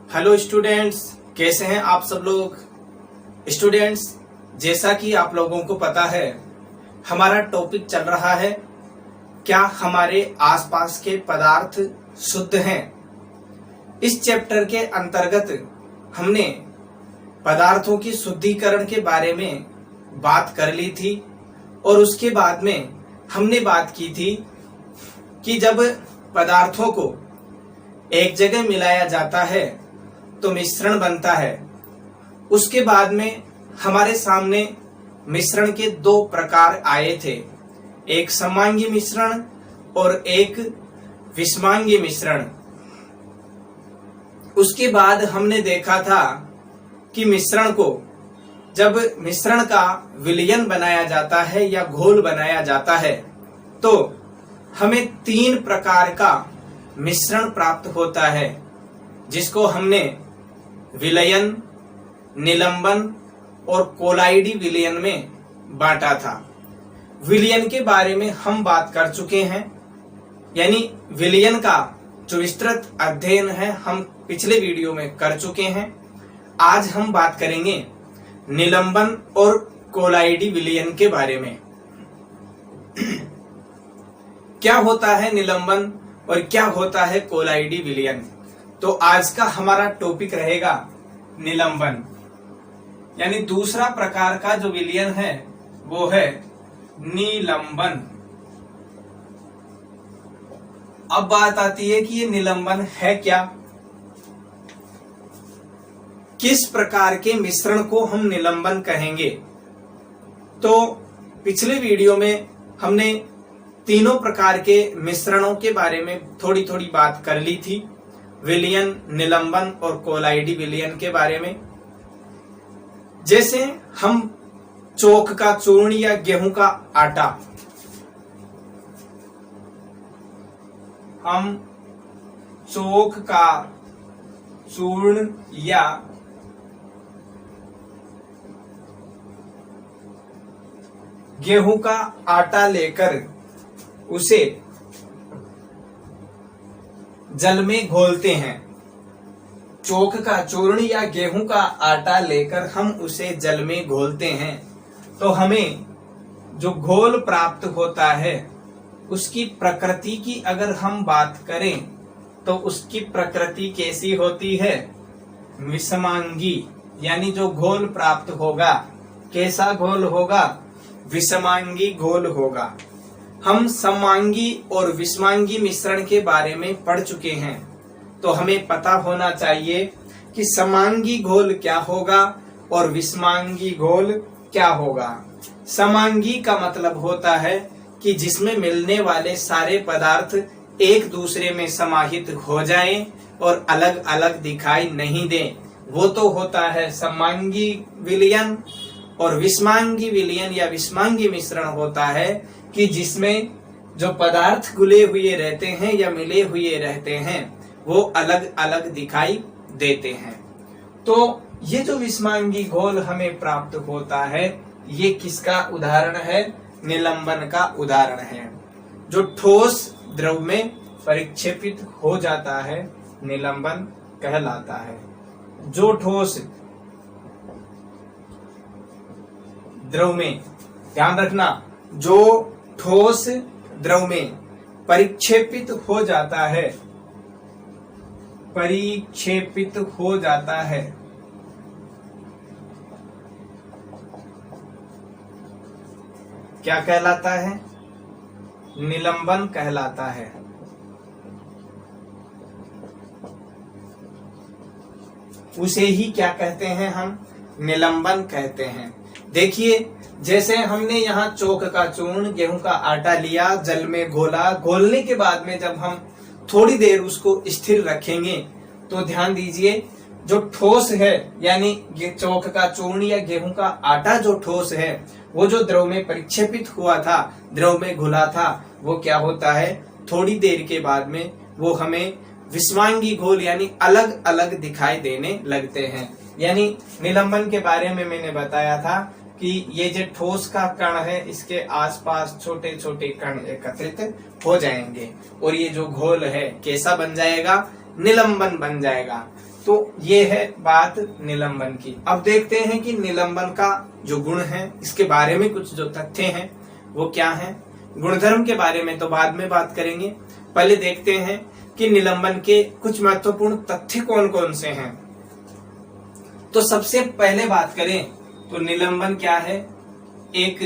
Hello students, कैसे हैं आप सब लोग। स्टूडेंट्स, जैसा कि आप लोगों को पता है, हमारा टॉपिक चल रहा है क्या हमारे आसपास के पदार्थ शुद्ध हैं। इस चैप्टर के अंतर्गत हमने पदार्थों की शुद्धिकरण के बारे में बात कर ली थी और उसके बाद में हमने बात की थी कि जब पदार्थों को एक जगह मिलाया जाता है तो मिश्रण बनता है। उसके बाद में हमारे सामने मिश्रण के दो प्रकार आए थे, एक समांगी मिश्रण और एक विषमांगी मिश्रण। उसके बाद हमने देखा था कि मिश्रण को जब मिश्रण का विलयन बनाया जाता है या घोल बनाया जाता है तो हमें 3 प्रकार का मिश्रण प्राप्त होता है, जिसको हमने विलयन, निलंबन और कोलाइडी विलयन में बांटा था। विलयन के बारे में हम बात कर चुके हैं, यानी विलयन का जो विस्तृत अध्ययन है हम पिछले वीडियो में कर चुके हैं। आज हम बात करेंगे निलंबन और कोलाइडी विलयन के बारे में। क्या होता है निलंबन और क्या होता है कोलाइडी विलयन। तो आज का हमारा टॉपिक रहेगा निलंबन, यानी दूसरा प्रकार का जो विलयन है वो है निलंबन। अब बात आती है कि ये निलंबन है क्या, किस प्रकार के मिश्रण को हम निलंबन कहेंगे। तो पिछले वीडियो में हमने तीनों प्रकार के मिश्रणों के बारे में थोड़ी थोड़ी बात कर ली थी, विलयन, निलंबन और कोलाइडी विलयन के बारे में। जैसे हम चोक का चूर्ण या गेहूं का आटा, हम चोक का चूर्ण या गेहूं का आटा लेकर उसे जल में घोलते हैं। चोक का चूर्ण या गेहूं का आटा लेकर हम उसे जल में घोलते हैं तो हमें जो घोल प्राप्त होता है उसकी प्रकृति की अगर हम बात करें तो उसकी प्रकृति कैसी होती है, विषमांगी। यानी जो घोल प्राप्त होगा कैसा घोल होगा, विषमांगी घोल होगा। हम समांगी और विषमांगी मिश्रण के बारे में पढ़ चुके हैं, तो हमें पता होना चाहिए कि समांगी घोल क्या होगा और विषमांगी घोल क्या होगा। समांगी का मतलब होता है कि जिसमें मिलने वाले सारे पदार्थ एक दूसरे में समाहित हो जाएं और अलग अलग दिखाई नहीं दें, वो तो होता है समांगी विलयन। और विषमांगी विलयन या विषमांगी मिश्रण होता है कि जिसमें जो पदार्थ घुले हुए रहते हैं या मिले हुए रहते हैं वो अलग अलग दिखाई देते हैं। तो ये जो विषमांगी घोल हमें प्राप्त होता है ये किसका उदाहरण है, निलंबन का उदाहरण है। जो ठोस द्रव में परिक्षेपित हो जाता है निलंबन कहलाता है। जो ठोस द्रव में, ध्यान रखना, जो ठोस द्रव में परिक्षेपित हो जाता है, परिक्षेपित हो जाता है, क्या कहलाता है, निलंबन कहलाता है। उसे ही क्या कहते हैं हम, निलंबन कहते हैं। देखिए, जैसे हमने यहाँ चोक का चूर्ण, गेहूं का आटा लिया, जल में घोला, घोलने के बाद में जब हम थोड़ी देर उसको स्थिर रखेंगे तो ध्यान दीजिए जो ठोस है, यानी चोक का चूर्ण या गेहूं का आटा जो ठोस है वो जो द्रव में परिक्षेपित हुआ था, द्रव में घुला था, वो क्या होता है, थोड़ी देर के बाद में वो हमें विषमांगी घोल यानी अलग अलग दिखाई देने लगते हैं। यानी निलंबन के बारे में मैंने बताया था कि ये जो ठोस का कण है इसके आसपास छोटे छोटे कण एकत्रित हो जाएंगे और ये जो घोल है कैसा बन जाएगा, निलंबन बन जाएगा। तो ये है बात निलंबन की। अब देखते हैं कि निलंबन का जो गुण है इसके बारे में कुछ जो तथ्य हैं वो क्या हैं। गुणधर्म के बारे में तो बाद में बात करेंगे, पहले देखते हैं कि निलंबन के कुछ महत्वपूर्ण तथ्य कौन कौन से हैं। तो सबसे पहले बात करें तो निलंबन क्या है, एक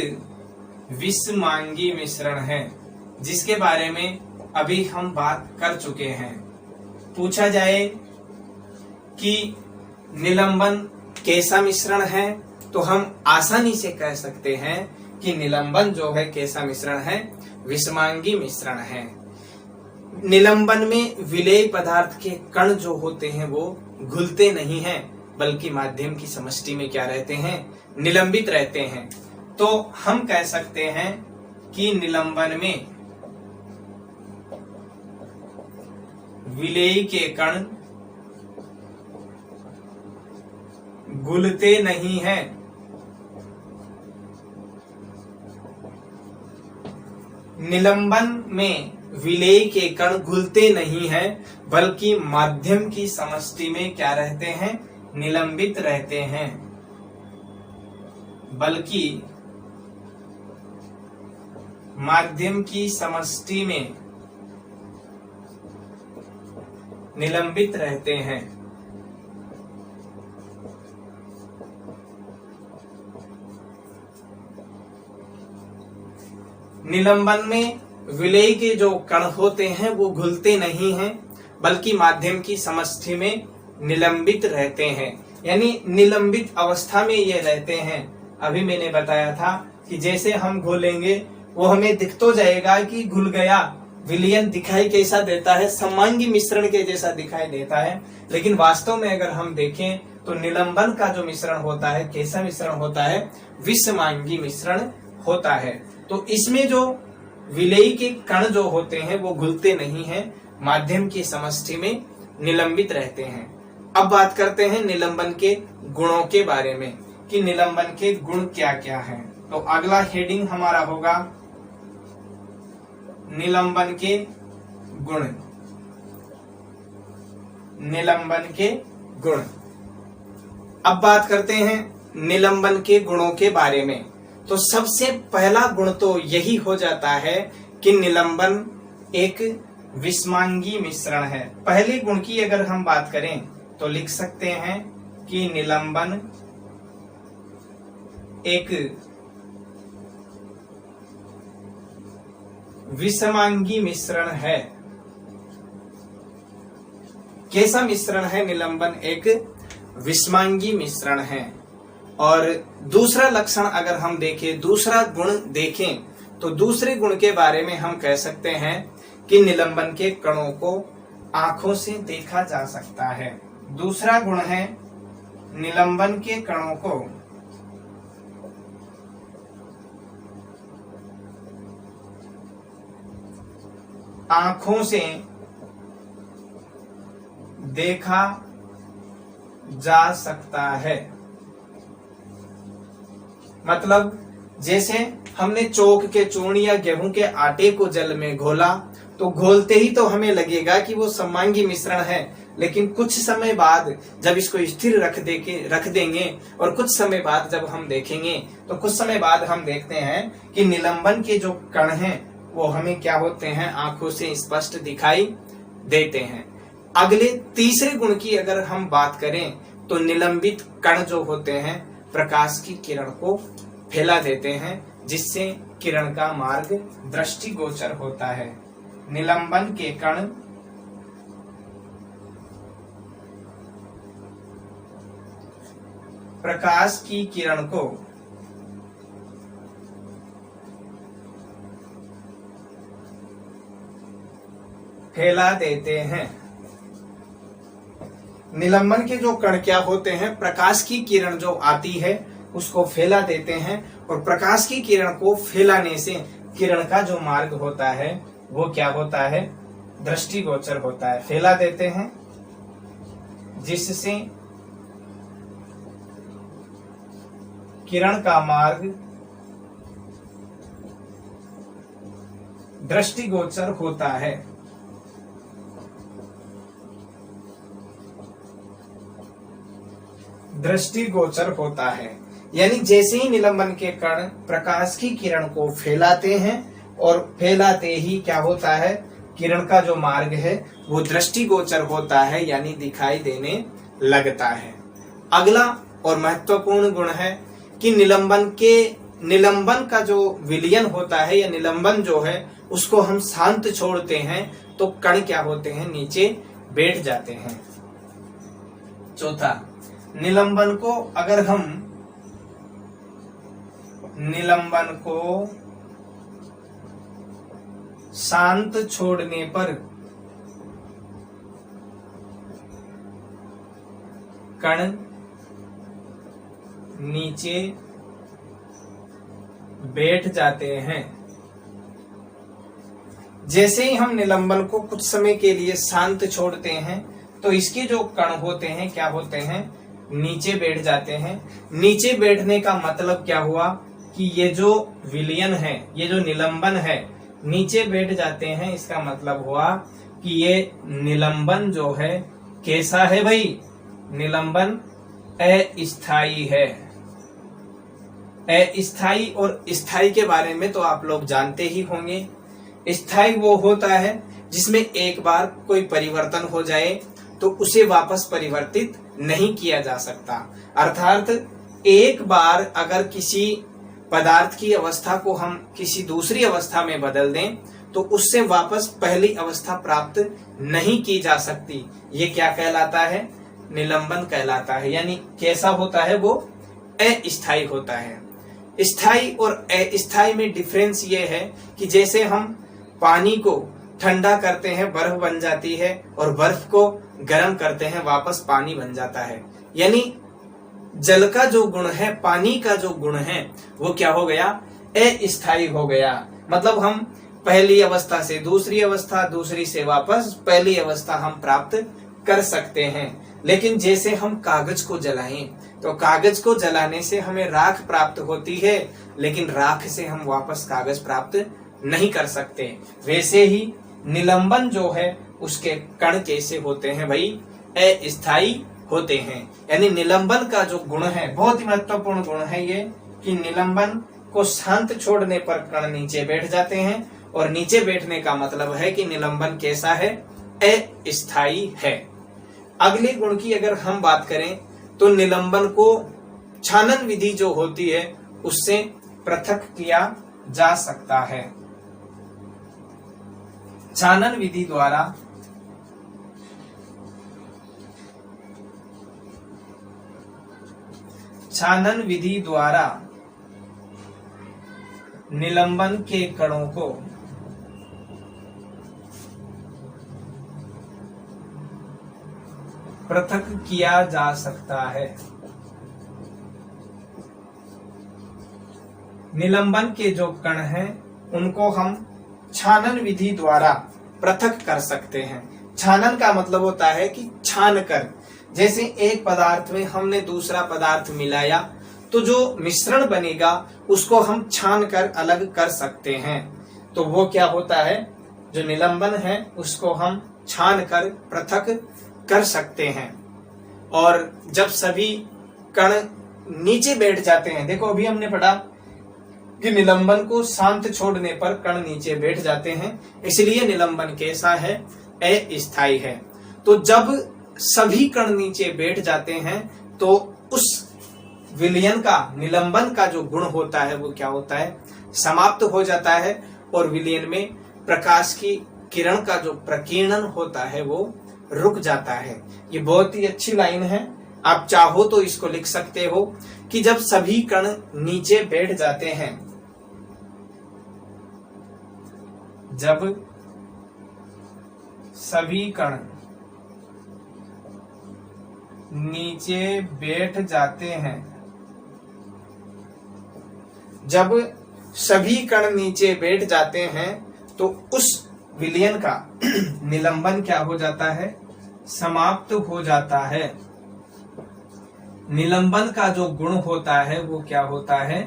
विषमांगी मिश्रण है, जिसके बारे में अभी हम बात कर चुके हैं। पूछा जाए कि निलंबन कैसा मिश्रण है, तो हम आसानी से कह सकते हैं कि निलंबन जो है कैसा मिश्रण है, विषमांगी मिश्रण है। निलंबन में विलेय पदार्थ के कण जो होते हैं वो घुलते नहीं हैं, बल्कि माध्यम की समष्टि में क्या रहते हैं, निलंबित रहते हैं। तो हम कह सकते हैं कि निलंबन में विलेय के कण घुलते नहीं हैं, निलंबन में विलेय के कण घुलते नहीं हैं, बल्कि माध्यम की समष्टि में क्या रहते हैं, निलंबित रहते हैं। बल्कि माध्यम की समष्टि में निलंबित रहते हैं। निलंबन में विलेय के जो कण होते हैं वो घुलते नहीं हैं, बल्कि माध्यम की समष्टि में निलंबित रहते हैं, यानी निलंबित अवस्था में ये रहते हैं। अभी मैंने बताया था कि जैसे हम घोलेंगे वो हमें दिख तो जाएगा कि घुल गया, विलयन दिखाई कैसा देता है, समांगी मिश्रण के जैसा दिखाई देता है, लेकिन वास्तव में अगर हम देखें तो निलंबन का जो मिश्रण होता है कैसा मिश्रण होता है, विषमांगी मिश्रण होता है। तो इसमें जो विलेय के कण जो होते हैं वो घुलते नहीं हैं, माध्यम की समष्टि में निलंबित रहते हैं। अब बात करते हैं निलंबन के गुणों के बारे में कि निलंबन के गुण क्या क्या हैं। तो अगला हेडिंग हमारा होगा निलंबन के गुण। निलंबन के गुण। अब बात करते हैं निलंबन के गुणों के बारे में। तो सबसे पहला गुण तो यही हो जाता है कि निलंबन एक विषमांगी मिश्रण है। पहले गुण की अगर हम बात करें तो लिख सकते हैं कि निलंबन एक विषमांगी मिश्रण है। कैसा मिश्रण है निलंबन, एक विषमांगी मिश्रण है। और दूसरा लक्षण अगर हम देखें, दूसरा गुण देखें, तो दूसरे गुण के बारे में हम कह सकते हैं कि निलंबन के कणों को आंखों से देखा जा सकता है। दूसरा गुण है निलंबन के कणों को आंखों से देखा जा सकता है। मतलब जैसे हमने चौक के चूर्ण या गेहूं के आटे को जल में घोला, तो घोलते ही तो हमें लगेगा कि वो समांगी मिश्रण है, लेकिन कुछ समय बाद जब इसको स्थिर रख देंगे और कुछ समय बाद जब हम देखेंगे तो कुछ समय बाद हम देखते हैं कि निलंबन के जो कण हैं वो हमें क्या होते हैं, आंखों से स्पष्ट दिखाई देते हैं। अगले तीसरे गुण की अगर हम बात करें तो निलंबित कण जो होते हैं प्रकाश की किरण को फैला देते हैं, जिससे किरण का मार्ग दृष्टिगोचर होता है। निलंबन के कण प्रकाश की किरण को फैला देते हैं। निलंबन के जो कण क्या होते हैं, प्रकाश की किरण जो आती है उसको फैला देते हैं, और प्रकाश की किरण को फैलाने से किरण का जो मार्ग होता है वो क्या होता है, दृष्टिगोचर होता है। फैला देते हैं जिससे किरण का मार्ग दृष्टिगोचर होता है। दृष्टिगोचर होता है। यानी जैसे ही निलंबन के कण प्रकाश की किरण को फैलाते हैं और फैलाते ही क्या होता है, किरण का जो मार्ग है वो दृष्टिगोचर होता है, यानी दिखाई देने लगता है। अगला और महत्वपूर्ण गुण है कि निलंबन का जो विलयन होता है या निलंबन जो है उसको हम शांत छोड़ते हैं तो कण क्या होते हैं, नीचे बैठ जाते हैं। चौथा, निलंबन को शांत छोड़ने पर कण नीचे बैठ जाते हैं। जैसे ही हम निलंबन को कुछ समय के लिए शांत छोड़ते हैं तो इसके जो कण होते हैं क्या होते हैं, नीचे बैठ जाते हैं। नीचे बैठने का मतलब क्या हुआ कि ये जो विलयन है, ये जो निलंबन है, नीचे बैठ जाते हैं। इसका मतलब हुआ कि ये निलंबन जो है कैसा है भाई, निलंबन अस्थायी है। अस्थायी और स्थायी के बारे में तो आप लोग जानते ही होंगे। स्थायी वो होता है जिसमें एक बार कोई परिवर्तन हो जाए तो उसे वापस परिवर्तित नहीं किया जा सकता। अर्थात एक बार अगर किसी पदार्थ की अवस्था को हम किसी दूसरी अवस्था में बदल दें तो उससे वापस पहली अवस्था प्राप्त नहीं की जा सकती। ये क्या कहलाता है, निलंबन कहलाता है। यानी कैसा होता है, वो अस्थायी होता है। स्थायी और अस्थायी में डिफरेंस ये है कि जैसे हम पानी को ठंडा करते हैं बर्फ बन जाती है, और बर्फ को गर्म करते हैं वापस पानी बन जाता है। यानी जल का जो गुण है, पानी का जो गुण है, वो क्या हो गया, अस्थायी हो गया। मतलब हम पहली अवस्था से दूसरी अवस्था, दूसरी से वापस पहली अवस्था हम प्राप्त कर सकते हैं। लेकिन जैसे हम कागज को जलाएं तो कागज को जलाने से हमें राख प्राप्त होती है, लेकिन राख से हम वापस कागज प्राप्त नहीं कर सकते। वैसे ही निलंबन जो है उसके कण कैसे होते हैं भाई, अस्थायी होते हैं। यानी निलंबन का जो गुण है, बहुत ही महत्वपूर्ण गुण है ये, कि निलंबन को शांत छोड़ने पर कण नीचे बैठ जाते हैं, और नीचे बैठने का मतलब है कि निलंबन कैसा है, अस्थायी है। अगले गुण की अगर हम बात करें तो निलंबन को छानन विधि जो होती है उससे पृथक किया जा सकता है। छानन विधि द्वारा निलंबन के कणों को पृथक किया जा सकता है। निलंबन के जो कण हैं उनको हम छानन विधि द्वारा पृथक कर सकते हैं। छानन का मतलब होता है कि छान कर, जैसे एक पदार्थ में हमने दूसरा पदार्थ मिलाया तो जो मिश्रण बनेगा उसको हम छान कर अलग कर सकते हैं। तो वो क्या होता है, जो निलंबन है उसको हम छान कर पृथक कर सकते हैं। और जब सभी कण नीचे बैठ जाते हैं, देखो अभी हमने पढ़ा कि निलंबन को शांत छोड़ने पर कण नीचे बैठ जाते हैं, इसलिए निलंबन कैसा है, अस्थायी है। तो जब सभी कण नीचे बैठ जाते हैं तो उस विलयन का, निलंबन का जो गुण होता है वो क्या होता है, समाप्त हो जाता है, और विलयन में प्रकाश की किरण का जो प्रकीर्णन होता है वो रुक जाता है। ये बहुत ही अच्छी लाइन है, आप चाहो तो इसको लिख सकते हो कि जब सभी कण नीचे बैठ जाते हैं, जब सभी कण नीचे बैठ जाते हैं, जब सभी कण नीचे बैठ जाते हैं तो उस विलयन का निलंबन क्या हो जाता है, समाप्त हो जाता है। निलंबन का जो गुण होता है वो क्या होता है,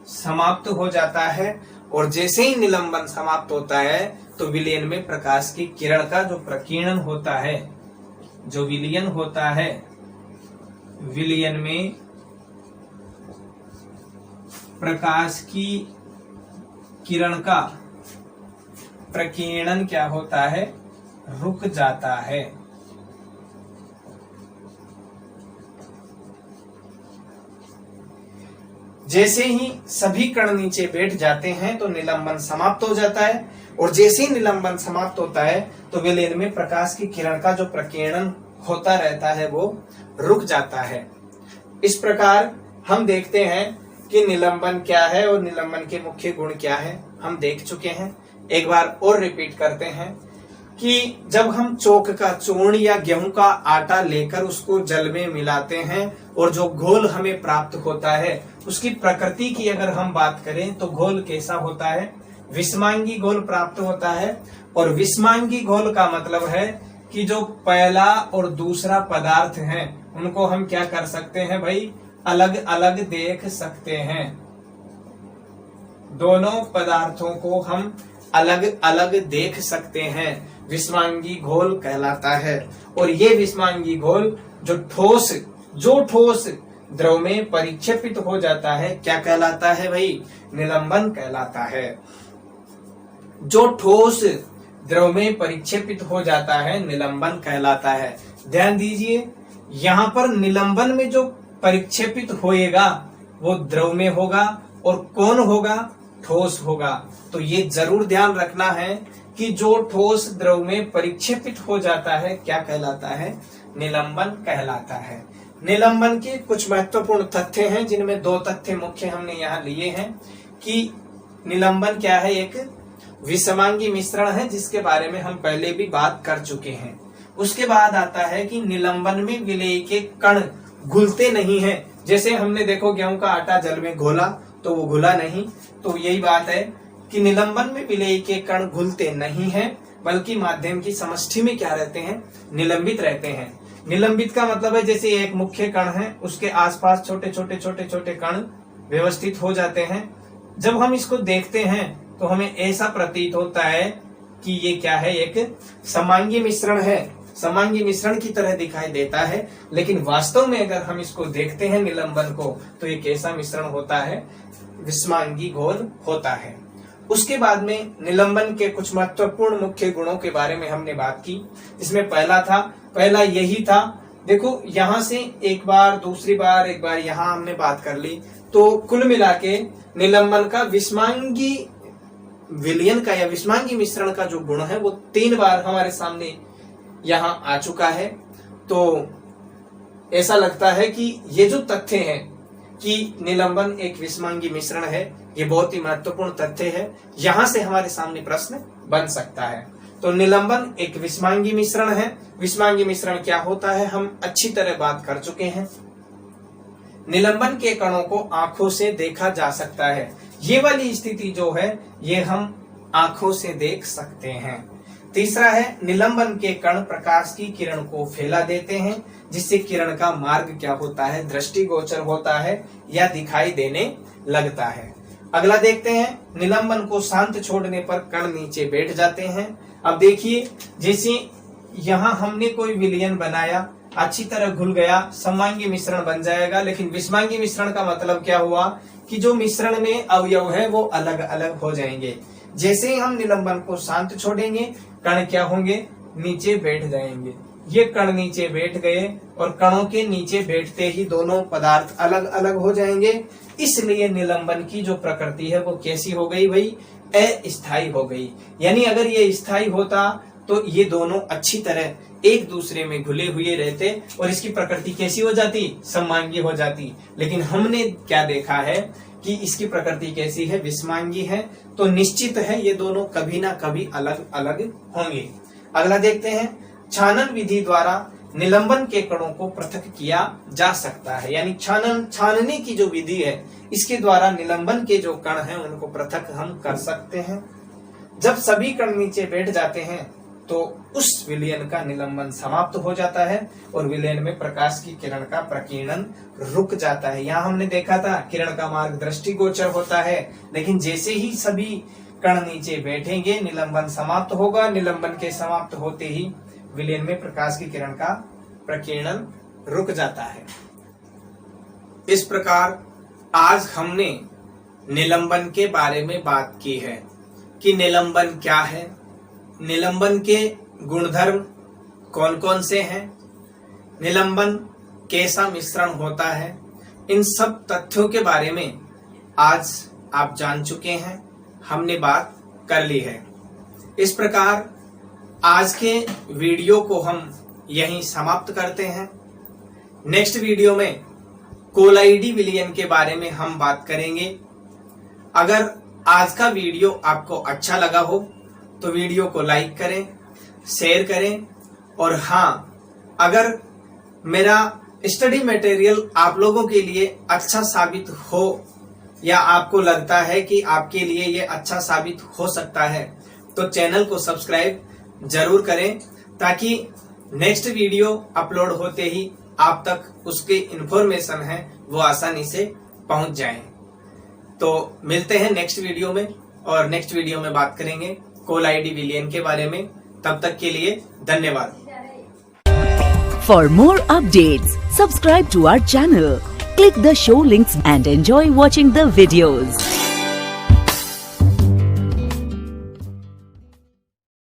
समाप्त हो जाता है। और जैसे ही निलंबन समाप्त होता है तो विलयन में प्रकाश की किरण का जो प्रकीर्णन होता है, जो विलयन होता है विलयन में प्रकाश की किरण का प्रकीर्णन क्या होता है, रुक जाता है। जैसे ही सभी कण नीचे बैठ जाते हैं तो निलंबन समाप्त हो जाता है, और जैसे ही निलंबन समाप्त होता है तो विलयन में प्रकाश की किरण का जो प्रकीर्णन होता रहता है वो रुक जाता है। इस प्रकार हम देखते हैं कि निलंबन क्या है और निलंबन के मुख्य गुण क्या है, हम देख चुके हैं। एक बार और रिपीट करते हैं कि जब हम चौक का चूर्ण या गेहूं का आटा लेकर उसको जल में मिलाते हैं और जो घोल हमें प्राप्त होता है उसकी प्रकृति की अगर हम बात करें तो घोल कैसा होता है, विषमांगी घोल प्राप्त होता है। और विषमांगी घोल का मतलब है कि जो पहला और दूसरा पदार्थ है उनको हम क्या कर सकते हैं भाई, अलग अलग देख सकते हैं। दोनों पदार्थों को हम अलग अलग देख सकते हैं, विषमांगी घोल कहलाता है। और ये विषमांगी घोल जो ठोस द्रव में परिक्षेपित हो जाता है क्या कहलाता है भाई, निलंबन कहलाता है। जो ठोस द्रव में परिक्षेपित हो जाता है निलंबन कहलाता है। ध्यान दीजिए, यहाँ पर निलंबन में जो परिक्षेपित होएगा वो द्रव में होगा, और कौन होगा, ठोस होगा। तो ये जरूर ध्यान रखना है कि जो ठोस द्रव में परिक्षेपित हो जाता है क्या कहलाता है, निलंबन कहलाता है। निलंबन के कुछ महत्वपूर्ण तथ्य हैं जिनमें दो तथ्य मुख्य हमने यहाँ लिए हैं कि निलंबन क्या है, एक विषमांगी मिश्रण है जिसके बारे में हम पहले भी बात कर चुके हैं। उसके बाद आता है कि निलंबन में विलेय के कण घुलते नहीं हैं। जैसे हमने देखो गेहूं का आटा जल में घोला तो वो घुला नहीं, तो यही बात है कि निलंबन में विलेय के कण घुलते नहीं हैं, बल्कि माध्यम की समष्टि में क्या रहते हैं, निलंबित रहते हैं। निलंबित का मतलब है जैसे एक मुख्य कण है उसके आसपास छोटे छोटे कण व्यवस्थित हो जाते हैं। जब हम इसको देखते हैं तो हमें ऐसा प्रतीत होता है कि ये क्या है, एक समांगी मिश्रण है, समांगी मिश्रण की तरह दिखाई देता है। लेकिन वास्तव में अगर हम इसको देखते हैं निलंबन को तो ये कैसा मिश्रण होता है, विषमांगी घोल होता है। उसके बाद में निलंबन के कुछ महत्वपूर्ण मुख्य गुणों के बारे में हमने बात की। इसमें पहला यही था, देखो यहाँ से एक बार, दूसरी बार, एक बार यहाँ हमने बात कर ली, तो कुल मिला के निलंबन का विषमांगी विलयन का या विषमांगी मिश्रण का जो गुण है वो 3 बार हमारे सामने यहाँ आ चुका है। तो ऐसा लगता है कि ये जो तथ्य है कि निलंबन एक विषमांगी मिश्रण है, ये बहुत ही महत्वपूर्ण तथ्य है। यहाँ से हमारे सामने प्रश्न बन सकता है। तो निलंबन एक विषमांगी मिश्रण है। विषमांगी मिश्रण क्या होता है हम अच्छी तरह बात कर चुके हैं। निलंबन के कणों को आंखों से देखा जा सकता है। ये वाली स्थिति जो है ये हम आंखों से देख सकते हैं। तीसरा है, निलंबन के कण प्रकाश की किरण को फैला देते हैं, जिससे किरण का मार्ग क्या होता है, दृष्टिगोचर होता है या दिखाई देने लगता है। अगला देखते हैं, निलंबन को शांत छोड़ने पर कण नीचे बैठ जाते हैं। अब देखिए, जैसे यहाँ हमने कोई विलयन बनाया, अच्छी तरह घुल गया, समांगी मिश्रण बन जाएगा। लेकिन विषमांगी मिश्रण का मतलब क्या हुआ कि जो मिश्रण में अवयव है वो अलग अलग हो जाएंगे। जैसे ही हम निलंबन को शांत छोड़ेंगे कण क्या होंगे, नीचे बैठ जाएंगे। ये कण नीचे बैठ गए और कणों के नीचे बैठते ही दोनों पदार्थ अलग अलग हो जाएंगे। इसलिए निलंबन की जो प्रकृति है वो कैसी हो गई भाई, अस्थायी हो गई। यानी अगर ये स्थायी होता तो ये दोनों अच्छी तरह एक दूसरे में घुले हुए रहते और इसकी प्रकृति कैसी हो जाती, समांगी हो जाती। लेकिन हमने क्या देखा है कि इसकी प्रकृति कैसी है, विषमांगी है। तो निश्चित है ये दोनों कभी ना कभी अलग अलग होंगे। अगला देखते हैं, छानन विधि द्वारा निलंबन के कणों को पृथक किया जा सकता है। यानी छानने की जो विधि है इसके द्वारा निलंबन के जो कण हैं उनको पृथक हम कर सकते हैं। जब सभी कण नीचे बैठ जाते हैं तो उस विलयन का निलंबन समाप्त हो जाता है और विलयन में प्रकाश की किरण का प्रकीर्णन रुक जाता है। यहाँ हमने देखा था किरण का मार्ग दृष्टिगोचर होता है, लेकिन जैसे ही सभी कण नीचे बैठेंगे निलंबन समाप्त होगा। निलंबन के समाप्त होते ही विलयन में प्रकाश की किरण का प्रकीर्णन रुक जाता है। इस प्रकार आज हमने निलंबन के बारे में बात की है कि निलंबन क्या है, निलंबन के गुणधर्म कौन कौन से हैं, निलंबन कैसा मिश्रण होता है। इन सब तथ्यों के बारे में आज आप जान चुके हैं, हमने बात कर ली है। इस प्रकार आज के वीडियो को हम यहीं समाप्त करते हैं। नेक्स्ट वीडियो में कोलाइडी विलयन के बारे में हम बात करेंगे। अगर आज का वीडियो आपको अच्छा लगा हो तो वीडियो को लाइक करें, शेयर करें, और हाँ, अगर मेरा स्टडी मटेरियल आप लोगों के लिए अच्छा साबित हो या आपको लगता है कि आपके लिए ये अच्छा साबित हो सकता है तो चैनल को सब्सक्राइब जरूर करें, ताकि नेक्स्ट वीडियो अपलोड होते ही आप तक उसके इंफॉर्मेशन है वो आसानी से पहुंच जाएं। तो मिलते हैं नेक्स्ट वीडियो में, और नेक्स्ट वीडियो में बात करेंगे कोलाइडी विलयन के बारे में। तब तक के लिए धन्यवाद। For more updates, subscribe to our channel, click the show links and enjoy watching the videos.